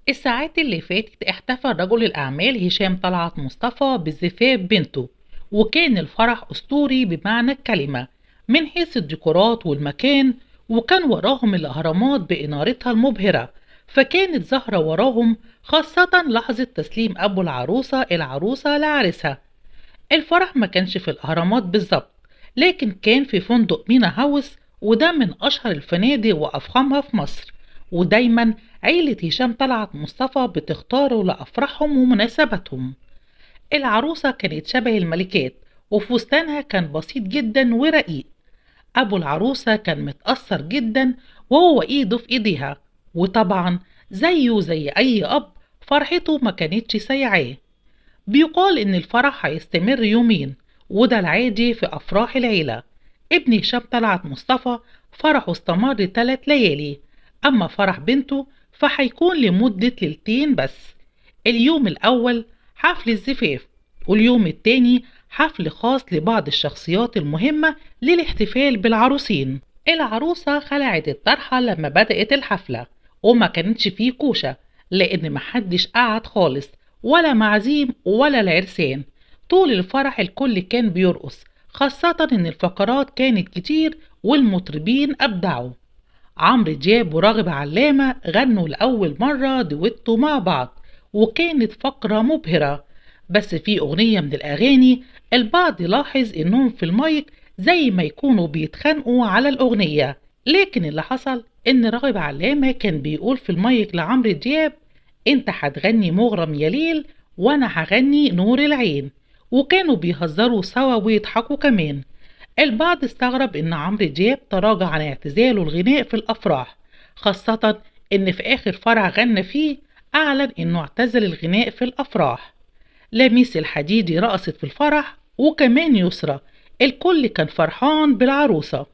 الساعات اللي فاتت احتفل رجل الأعمال هشام طلعت مصطفى بزفاف بنته، وكان الفرح أسطوري بمعنى الكلمة من حيث الديكورات والمكان، وكان وراهم الأهرامات بإنارتها المبهرة، فكانت زهرة وراهم، خاصة لحظة تسليم أبو العروسة لعريسها. الفرح ما كانش في الأهرامات بالظبط، لكن كان في فندق مينا هاوس، وده من أشهر الفنادق وأفخمها في مصر، ودايما عيلة هشام طلعت مصطفى بتختاره لأفراحهم ومناسباتهم. العروسة كانت شبه الملكات، وفستانها كان بسيط جدا ورقيق. أبو العروسة كان متأثر جدا وهو إيده في إيديها، وطبعا زيه زي أي أب فرحته ما كانتش سيعاه. بيقال إن الفرح هيستمر يومين، وده العادي في أفراح العيلة. ابن هشام طلعت مصطفى فرحه استمر 3 ليالي، أما فرح بنته فهيكون لمدة ليلتين بس. اليوم الأول حفل الزفاف، واليوم التاني حفل خاص لبعض الشخصيات المهمة للاحتفال بالعروسين. العروسة خلعت الطرحة لما بدأت الحفلة، وما كانتش فيه كوشة، لأن محدش قعد خالص، ولا معزيم ولا العرسان. طول الفرح الكل كان بيرقص، خاصة إن الفقرات كانت كتير والمطربين أبدعوا. عمرو دياب وراغب علامة غنوا لأول مرة دويتو مع بعض، وكانت فقرة مبهرة. بس في أغنية من الأغاني البعض يلاحظ إنهم في المايك زي ما يكونوا بيتخانقوا على الأغنية، لكن اللي حصل إن راغب علامة كان بيقول في المايك لعمرو دياب: انت هتغني مغرم يا ليل، وانا هغني نور العين. وكانوا بيهزروا سوا ويضحكوا كمان. البعض استغرب ان عمرو دياب تراجع عن اعتزاله الغناء في الافراح، خاصة ان في اخر فرح غنى فيه اعلن انه اعتزل الغناء في الافراح. لميس الحديدي رقصت في الفرح، وكمان يسرى. الكل كان فرحان بالعروسة.